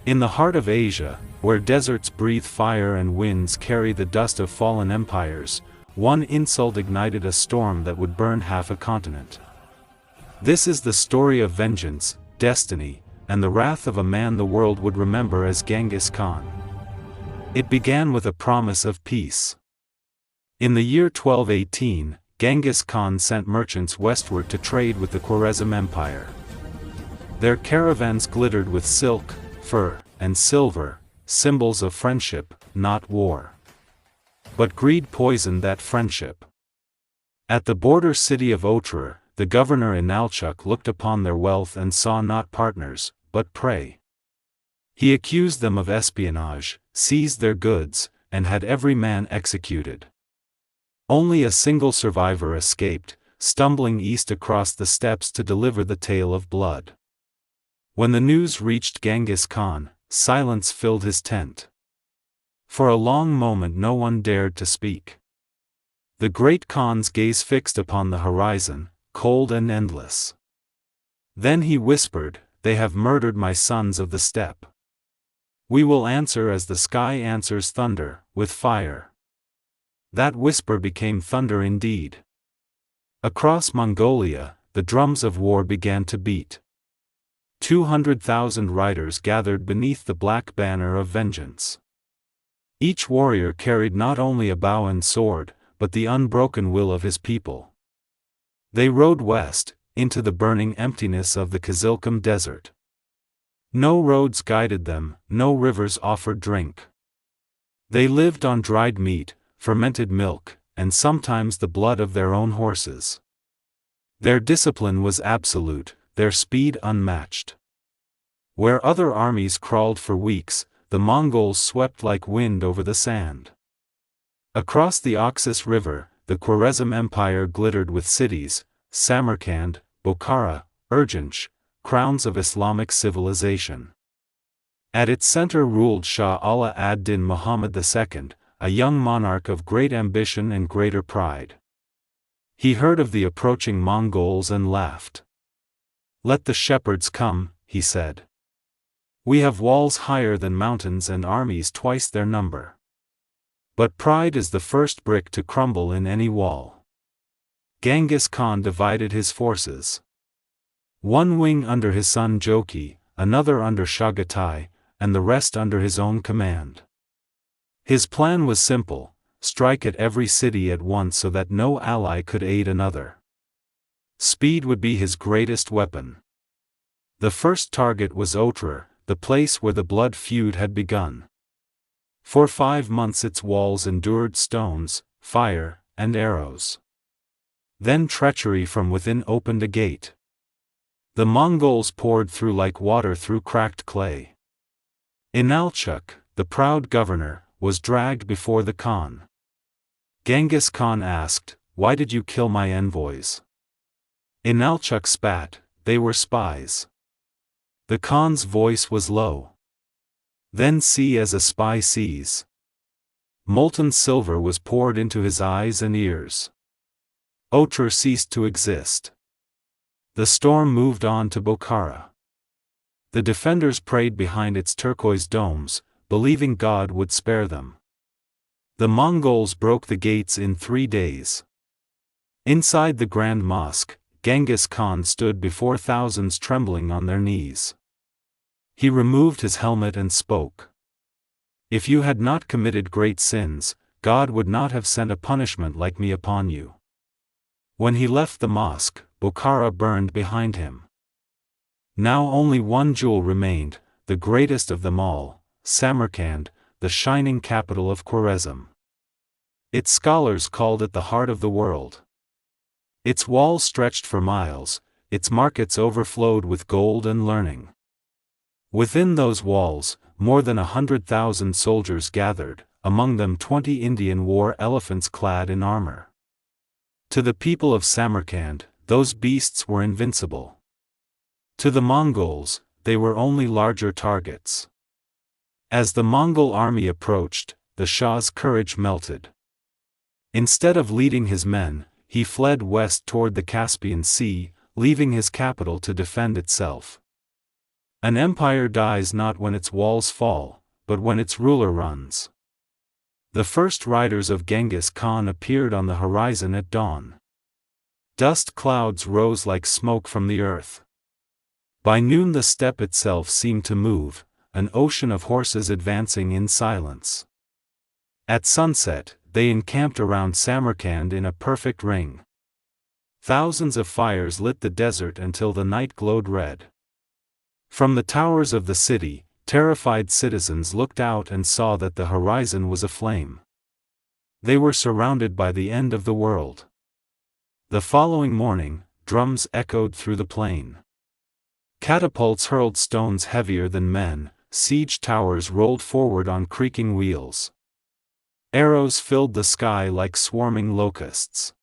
In the heart of Asia, where deserts breathe fire and winds carry the dust of fallen empires, one insult ignited a storm that would burn half a continent. This is the story of vengeance, destiny, and the wrath of a man the world would remember as Genghis Khan. It began with a promise of peace. In the year 1218, Genghis Khan sent merchants westward to trade with the Khwarezm Empire. Their caravans glittered with silk, fur, and silver, symbols of friendship, not war. But greed poisoned that friendship. At the border city of Otrar, the governor Inalchuq looked upon their wealth and saw not partners, but prey. He accused them of espionage, seized their goods, and had every man executed. Only a single survivor escaped, stumbling east across the steppes to deliver the tale of blood. When the news reached Genghis Khan, silence filled his tent. For a long moment no one dared to speak. The great Khan's gaze fixed upon the horizon, cold and endless. Then he whispered, "They have murdered my sons of the steppe. We will answer as the sky answers thunder, with fire." That whisper became thunder indeed. Across Mongolia, the drums of war began to beat. 200,000 riders gathered beneath the black banner of vengeance. Each warrior carried not only a bow and sword, but the unbroken will of his people. They rode west, into the burning emptiness of the Khwarezm desert. No roads guided them, no rivers offered drink. They lived on dried meat, fermented milk, and sometimes the blood of their own horses. Their discipline was absolute, their speed unmatched. Where other armies crawled for weeks, the Mongols swept like wind over the sand. Across the Oxus River, the Khwarezm Empire glittered with cities, Samarkand, Bokhara, Urgench, crowns of Islamic civilization. At its center ruled Shah Allah ad-Din Muhammad II, a young monarch of great ambition and greater pride. He heard of the approaching Mongols and laughed. "Let the shepherds come," he said. "We have walls higher than mountains and armies twice their number." But pride is the first brick to crumble in any wall. Genghis Khan divided his forces. One wing under his son Joki, another under Chagatai, and the rest under his own command. His plan was simple: strike at every city at once so that no ally could aid another. Speed would be his greatest weapon. The first target was Otrar, the place where the blood feud had begun. For 5 months its walls endured stones, fire, and arrows. Then treachery from within opened a gate. The Mongols poured through like water through cracked clay. Inalchuq, the proud governor, was dragged before the Khan. Genghis Khan asked, "Why did you kill my envoys?" Inalchuq spat, "They were spies." The Khan's voice was low. "Then see as a spy sees." Molten silver was poured into his eyes and ears. Otrar ceased to exist. The storm moved on to Bokhara. The defenders prayed behind its turquoise domes, believing God would spare them. The Mongols broke the gates in 3 days. Inside the Grand Mosque, Genghis Khan stood before thousands trembling on their knees. He removed his helmet and spoke. "If you had not committed great sins, God would not have sent a punishment like me upon you." When he left the mosque, Bokhara burned behind him. Now only one jewel remained, the greatest of them all, Samarkand, the shining capital of Khwarezm. Its scholars called it the heart of the world. Its walls stretched for miles, its markets overflowed with gold and learning. Within those walls, more than 100,000 soldiers gathered, among them 20 Indian war elephants clad in armor. To the people of Samarkand, those beasts were invincible. To the Mongols, they were only larger targets. As the Mongol army approached, the Shah's courage melted. Instead of leading his men, he fled west toward the Caspian Sea, leaving his capital to defend itself. An empire dies not when its walls fall, but when its ruler runs. The first riders of Genghis Khan appeared on the horizon at dawn. Dust clouds rose like smoke from the earth. By noon the steppe itself seemed to move, an ocean of horses advancing in silence. At sunset, they encamped around Samarkand in a perfect ring. Thousands of fires lit the desert until the night glowed red. From the towers of the city, terrified citizens looked out and saw that the horizon was aflame. They were surrounded by the end of the world. The following morning, drums echoed through the plain. Catapults hurled stones heavier than men, siege towers rolled forward on creaking wheels. Arrows filled the sky like swarming locusts.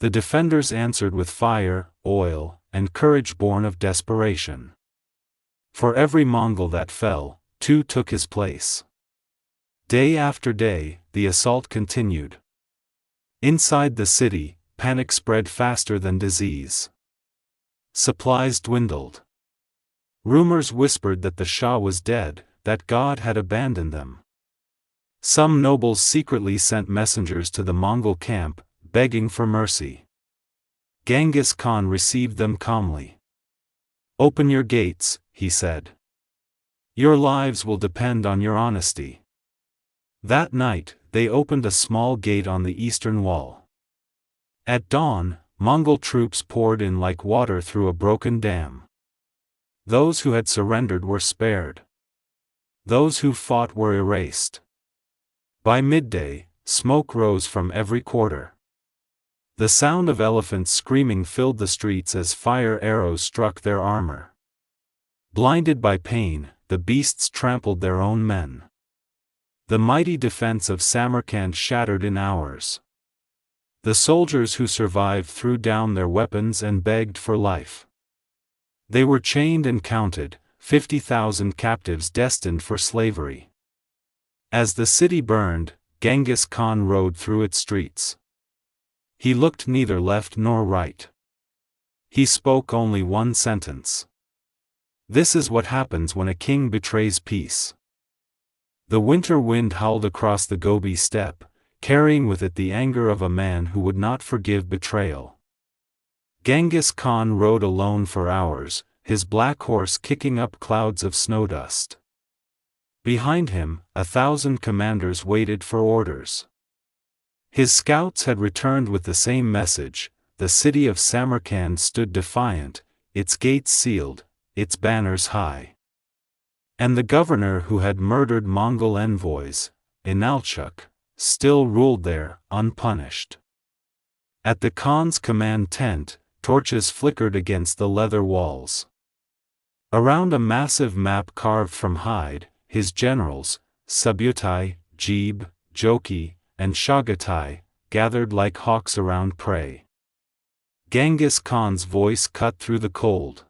The defenders answered with fire, oil, and courage born of desperation. For every Mongol that fell, two took his place. Day after day, the assault continued. Inside the city, panic spread faster than disease. Supplies dwindled. Rumors whispered that the Shah was dead, that God had abandoned them. Some nobles secretly sent messengers to the Mongol camp, begging for mercy. Genghis Khan received them calmly. "Open your gates," he said. "Your lives will depend on your honesty." That night, they opened a small gate on the eastern wall. At dawn, Mongol troops poured in like water through a broken dam. Those who had surrendered were spared. Those who fought were erased. By midday, smoke rose from every quarter. The sound of elephants screaming filled the streets as fire arrows struck their armor. Blinded by pain, the beasts trampled their own men. The mighty defense of Samarkand shattered in hours. The soldiers who survived threw down their weapons and begged for life. They were chained and counted, 50,000 captives destined for slavery. As the city burned, Genghis Khan rode through its streets. He looked neither left nor right. He spoke only one sentence. "This is what happens when a king betrays peace." The winter wind howled across the Gobi steppe, carrying with it the anger of a man who would not forgive betrayal. Genghis Khan rode alone for hours, his black horse kicking up clouds of snow dust. Behind him, 1,000 commanders waited for orders. His scouts had returned with the same message. The city of Samarkand stood defiant, its gates sealed, its banners high. And the governor who had murdered Mongol envoys, Inalchuk, still ruled there, unpunished. At the Khan's command tent, torches flickered against the leather walls. Around a massive map carved from hide, his generals, Subutai, Jebe, Joki, and Chagatai, gathered like hawks around prey. Genghis Khan's voice cut through the cold.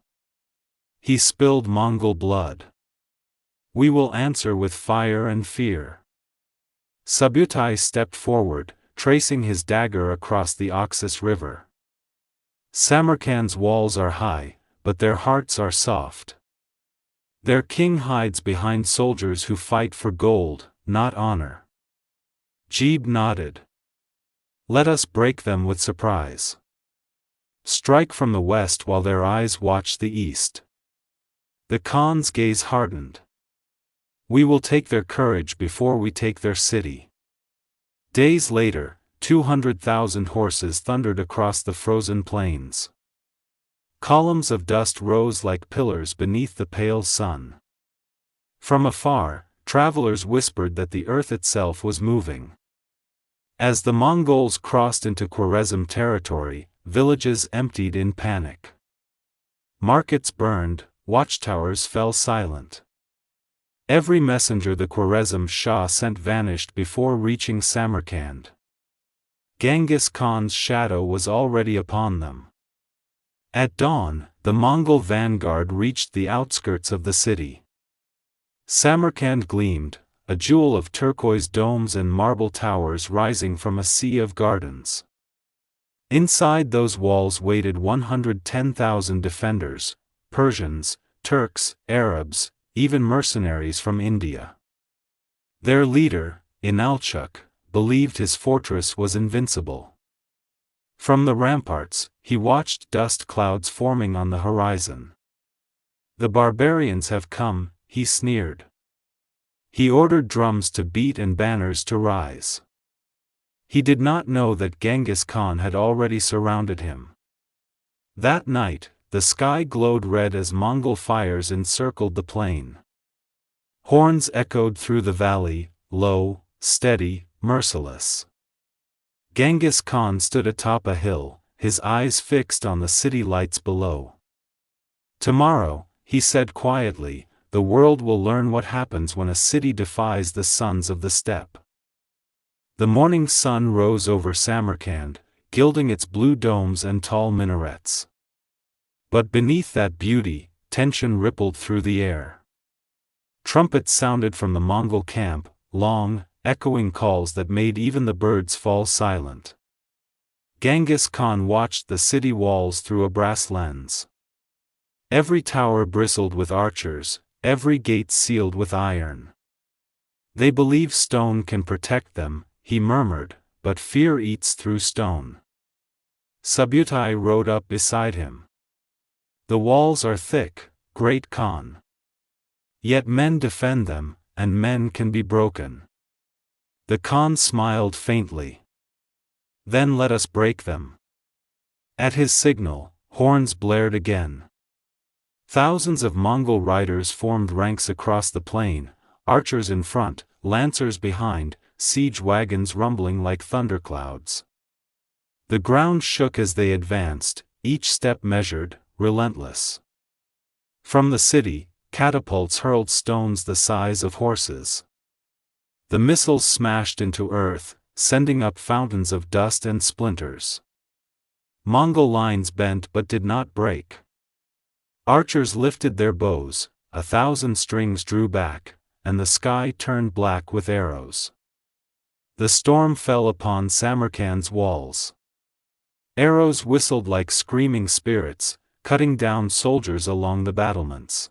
He spilled Mongol blood. "We will answer with fire and fear." Subutai stepped forward, tracing his dagger across the Oxus River. "Samarkand's walls are high, but their hearts are soft. Their king hides behind soldiers who fight for gold, not honor." Jebe nodded. "Let us break them with surprise. Strike from the west while their eyes watch the east." The Khan's gaze hardened. "We will take their courage before we take their city." Days later, 200,000 horses thundered across the frozen plains. Columns of dust rose like pillars beneath the pale sun. From afar, travelers whispered that the earth itself was moving. As the Mongols crossed into Khwarezm territory, villages emptied in panic. Markets burned, watchtowers fell silent. Every messenger the Khwarezm Shah sent vanished before reaching Samarkand. Genghis Khan's shadow was already upon them. At dawn, the Mongol vanguard reached the outskirts of the city. Samarkand gleamed, a jewel of turquoise domes and marble towers rising from a sea of gardens. Inside those walls waited 110,000 defenders, Persians, Turks, Arabs, even mercenaries from India. Their leader, Inalchuq, believed his fortress was invincible. From the ramparts, he watched dust clouds forming on the horizon. "The barbarians have come," he sneered. He ordered drums to beat and banners to rise. He did not know that Genghis Khan had already surrounded him. That night, the sky glowed red as Mongol fires encircled the plain. Horns echoed through the valley, low, steady, merciless. Genghis Khan stood atop a hill, his eyes fixed on the city lights below. "Tomorrow," he said quietly, "the world will learn what happens when a city defies the sons of the steppe." The morning sun rose over Samarkand, gilding its blue domes and tall minarets. But beneath that beauty, tension rippled through the air. Trumpets sounded from the Mongol camp, long, echoing calls that made even the birds fall silent. Genghis Khan watched the city walls through a brass lens. Every tower bristled with archers, every gate sealed with iron. "They believe stone can protect them," he murmured, "but fear eats through stone." Subutai rode up beside him. "The walls are thick, great Khan. Yet men defend them, and men can be broken." The Khan smiled faintly. "Then let us break them." At his signal, horns blared again. Thousands of Mongol riders formed ranks across the plain, archers in front, lancers behind, siege wagons rumbling like thunderclouds. The ground shook as they advanced, each step measured, relentless. From the city, catapults hurled stones the size of horses. The missiles smashed into earth, sending up fountains of dust and splinters. Mongol lines bent but did not break. Archers lifted their bows, 1,000 strings drew back, and the sky turned black with arrows. The storm fell upon Samarkand's walls. Arrows whistled like screaming spirits, cutting down soldiers along the battlements.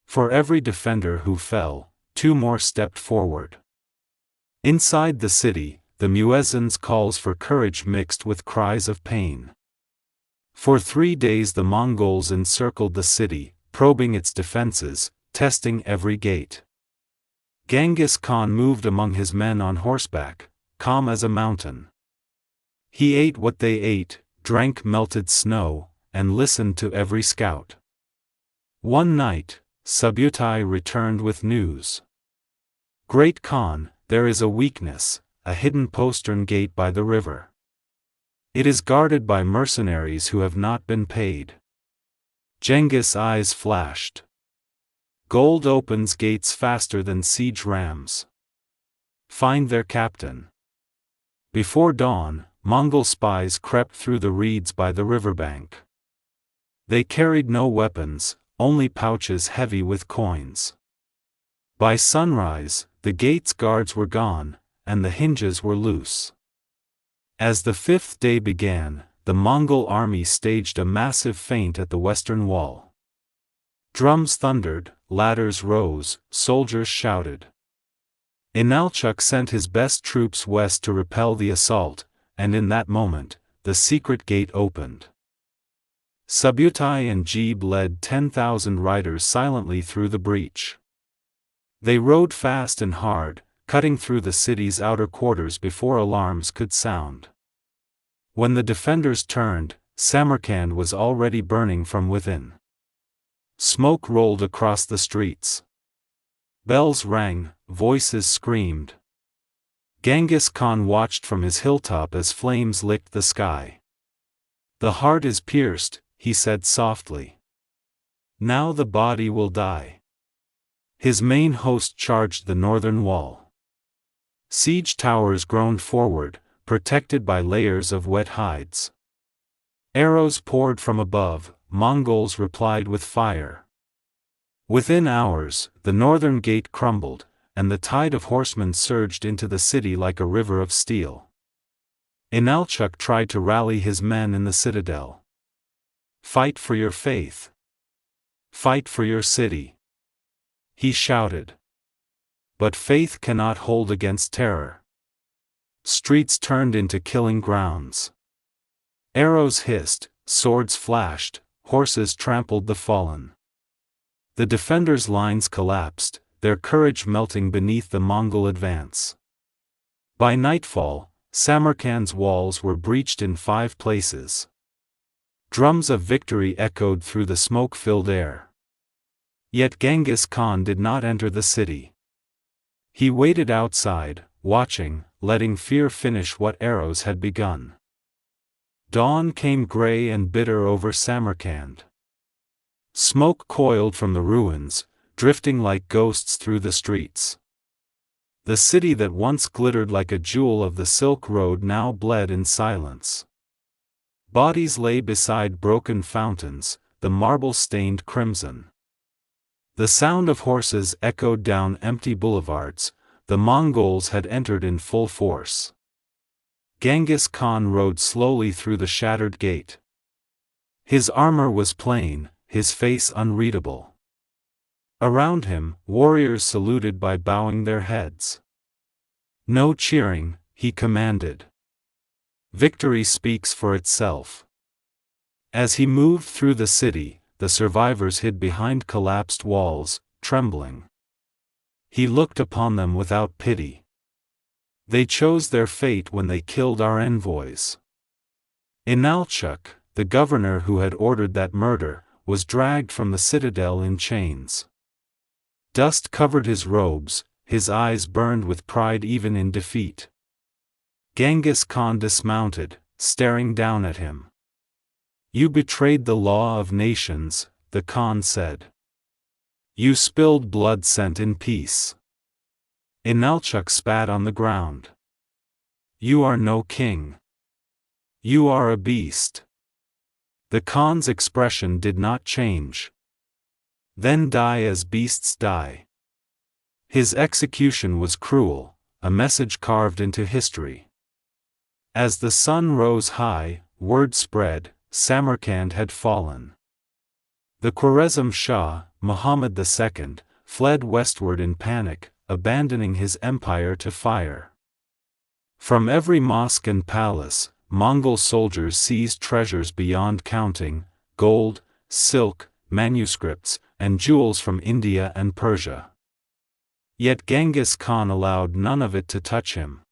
For every defender who fell, 2 more stepped forward. Inside the city, the muezzin's calls for courage mixed with cries of pain. For 3 days the Mongols encircled the city, probing its defenses, testing every gate. Genghis Khan moved among his men on horseback, calm as a mountain. He ate what they ate, drank melted snow, and listened to every scout. One night, Subutai returned with news. "Great Khan, there is a weakness, a hidden postern gate by the river. It is guarded by mercenaries who have not been paid." Genghis' eyes flashed. "Gold opens gates faster than siege rams. Find their captain." Before dawn, Mongol spies crept through the reeds by the riverbank. They carried no weapons, only pouches heavy with coins. By sunrise, the gate's guards were gone, and the hinges were loose. As the 5th day began, the Mongol army staged a massive feint at the western wall. Drums thundered, ladders rose, soldiers shouted. Inalchuq sent his best troops west to repel the assault, and in that moment, the secret gate opened. Subutai and Jebe led 10,000 riders silently through the breach. They rode fast and hard, cutting through the city's outer quarters before alarms could sound. When the defenders turned, Samarkand was already burning from within. Smoke rolled across the streets. Bells rang, voices screamed. Genghis Khan watched from his hilltop as flames licked the sky. "The heart is pierced," he said softly. "Now the body will die." His main host charged the northern wall. Siege towers groaned forward, protected by layers of wet hides. Arrows poured from above, Mongols replied with fire. Within hours, the northern gate crumbled, and the tide of horsemen surged into the city like a river of steel. Inalchuq tried to rally his men in the citadel. "Fight for your faith. Fight for your city," he shouted. But faith cannot hold against terror. Streets turned into killing grounds. Arrows hissed, swords flashed, horses trampled the fallen. The defenders' lines collapsed, their courage melting beneath the Mongol advance. By nightfall, Samarkand's walls were breached in 5 places. Drums of victory echoed through the smoke-filled air. Yet Genghis Khan did not enter the city. He waited outside, watching, letting fear finish what arrows had begun. Dawn came gray and bitter over Samarkand. Smoke coiled from the ruins, drifting like ghosts through the streets. The city that once glittered like a jewel of the Silk Road now bled in silence. Bodies lay beside broken fountains, the marble stained crimson. The sound of horses echoed down empty boulevards. The Mongols had entered in full force. Genghis Khan rode slowly through the shattered gate. His armor was plain, his face unreadable. Around him, warriors saluted by bowing their heads. "No cheering," he commanded. "Victory speaks for itself." As he moved through the city, the survivors hid behind collapsed walls, trembling. He looked upon them without pity. They chose their fate when they killed our envoys. Inalchuq, the governor who had ordered that murder, was dragged from the citadel in chains. Dust covered his robes, his eyes burned with pride even in defeat. Genghis Khan dismounted, staring down at him. "You betrayed the law of nations," the Khan said. "You spilled blood sent in peace." Inalchuq spat on the ground. "You are no king. You are a beast." The Khan's expression did not change. "Then die as beasts die." His execution was cruel, a message carved into history. As the sun rose high, word spread, Samarkand had fallen. The Khwarezm Shah, Muhammad II, fled westward in panic, abandoning his empire to fire. From every mosque and palace, Mongol soldiers seized treasures beyond counting: gold, silk, manuscripts, and jewels from India and Persia. Yet Genghis Khan allowed none of it to touch him.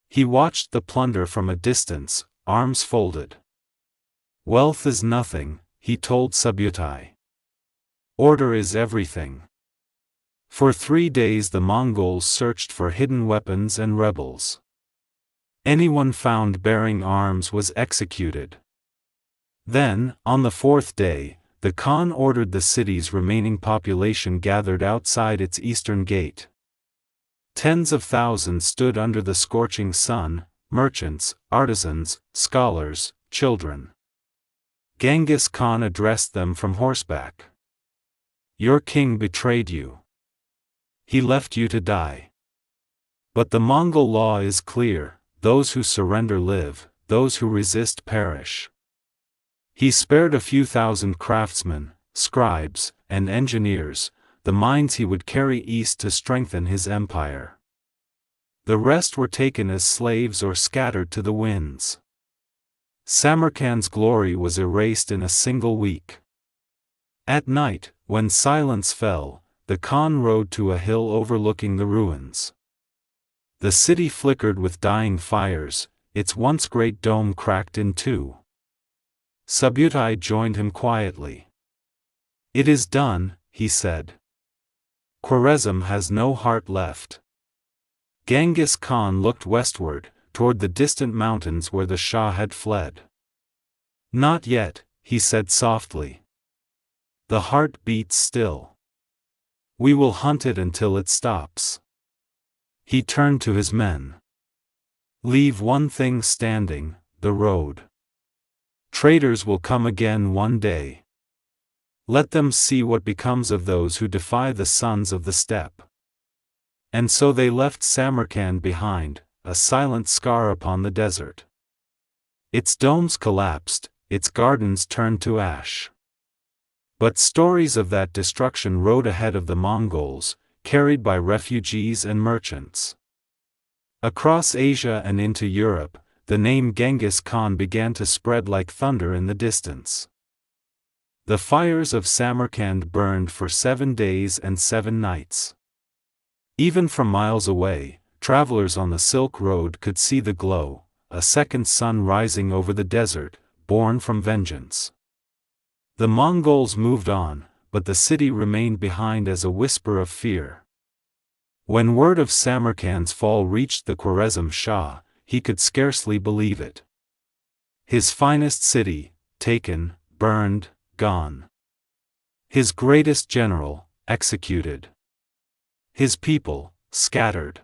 He watched the plunder from a distance, arms folded. "Wealth is nothing," he told Subutai. "Order is everything." For 3 days the Mongols searched for hidden weapons and rebels. Anyone found bearing arms was executed. Then, on the 4th day, the Khan ordered the city's remaining population gathered outside its eastern gate. Tens of thousands stood under the scorching sun: merchants, artisans, scholars, children. Genghis Khan addressed them from horseback. "Your king betrayed you. He left you to die. But the Mongol law is clear: those who surrender live, those who resist perish." He spared a few thousand craftsmen, scribes, and engineers, the minds he would carry east to strengthen his empire. The rest were taken as slaves or scattered to the winds. Samarkand's glory was erased in a single week. At night, when silence fell, the Khan rode to a hill overlooking the ruins. The city flickered with dying fires, its once great dome cracked in two. Subutai joined him quietly. "It is done," he said. "Khwarezm has no heart left." Genghis Khan looked westward, toward the distant mountains where the Shah had fled. "Not yet," he said softly. "The heart beats still. We will hunt it until it stops." He turned to his men. "Leave one thing standing: the road. Traitors will come again one day. Let them see what becomes of those who defy the sons of the steppe." And so they left Samarkand behind, a silent scar upon the desert. Its domes collapsed, its gardens turned to ash. But stories of that destruction rode ahead of the Mongols, carried by refugees and merchants. Across Asia and into Europe, the name Genghis Khan began to spread like thunder in the distance. The fires of Samarkand burned for 7 days and 7 nights. Even from miles away, travelers on the Silk Road could see the glow, a second sun rising over the desert, born from vengeance. The Mongols moved on, but the city remained behind as a whisper of fear. When word of Samarkand's fall reached the Khwarezm Shah, he could scarcely believe it. His finest city, taken, burned, gone. His greatest general, executed. His people, scattered.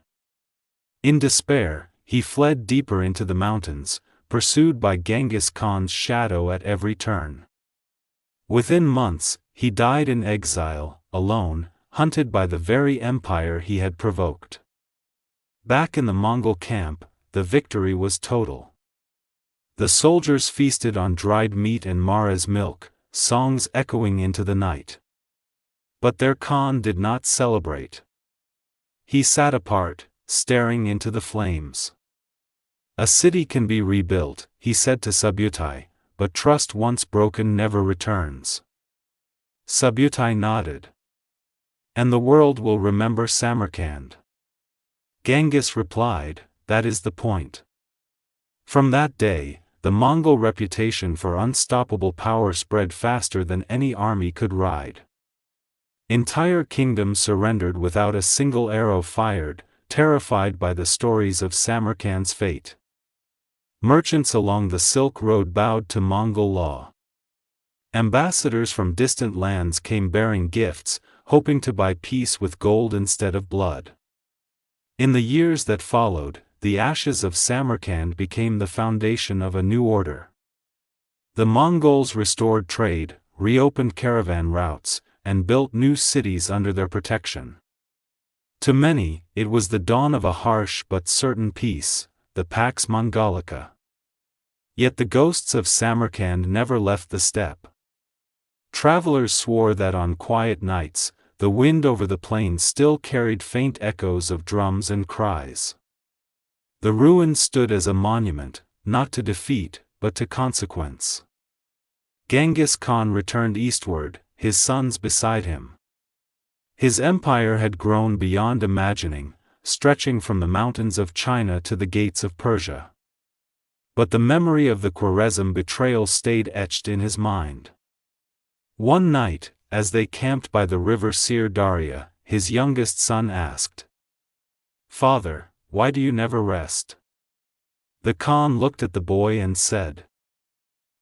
In despair, he fled deeper into the mountains, pursued by Genghis Khan's shadow at every turn. Within months, he died in exile, alone, hunted by the very empire he had provoked. Back in the Mongol camp, the victory was total. The soldiers feasted on dried meat and Mara's milk, songs echoing into the night. But their Khan did not celebrate. He sat apart, staring into the flames. A city can be rebuilt, he said to Subutai, but trust once broken never returns. Subutai nodded. And the world will remember Samarkand. Genghis replied, that is the point. From that day, the Mongol reputation for unstoppable power spread faster than any army could ride. Entire kingdoms surrendered without a single arrow fired, terrified by the stories of Samarkand's fate. Merchants along the Silk Road bowed to Mongol law. Ambassadors from distant lands came bearing gifts, hoping to buy peace with gold instead of blood. In the years that followed, the ashes of Samarkand became the foundation of a new order. The Mongols restored trade, reopened caravan routes, and built new cities under their protection. To many, it was the dawn of a harsh but certain peace, the Pax Mongolica. Yet the ghosts of Samarkand never left the steppe. Travelers swore that on quiet nights, the wind over the plains still carried faint echoes of drums and cries. The ruins stood as a monument, not to defeat, but to consequence. Genghis Khan returned eastward, his sons beside him. His empire had grown beyond imagining, stretching from the mountains of China to the gates of Persia. But the memory of the Khwarezm betrayal stayed etched in his mind. One night, as they camped by the river Sir Daria, his youngest son asked, "Father, why do you never rest?" The Khan looked at the boy and said,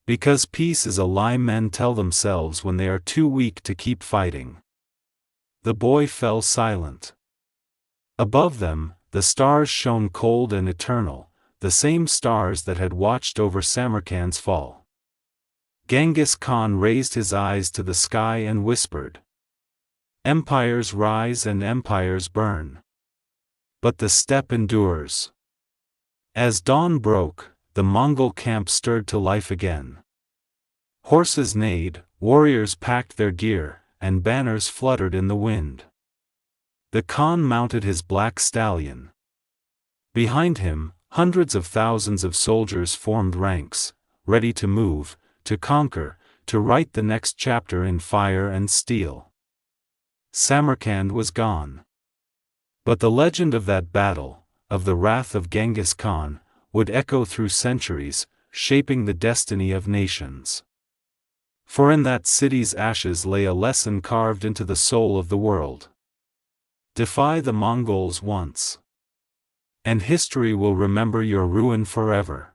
"Because peace is a lie men tell themselves when they are too weak to keep fighting." The boy fell silent. Above them, the stars shone cold and eternal, the same stars that had watched over Samarkand's fall. Genghis Khan raised his eyes to the sky and whispered, "Empires rise and empires burn. But the steppe endures." As dawn broke, the Mongol camp stirred to life again. Horses neighed, warriors packed their gear, and banners fluttered in the wind. The Khan mounted his black stallion. Behind him, hundreds of thousands of soldiers formed ranks, ready to move, to conquer, to write the next chapter in fire and steel. Samarkand was gone. But the legend of that battle, of the wrath of Genghis Khan, would echo through centuries, shaping the destiny of nations. For in that city's ashes lay a lesson carved into the soul of the world. Defy the Mongols once, and history will remember your ruin forever.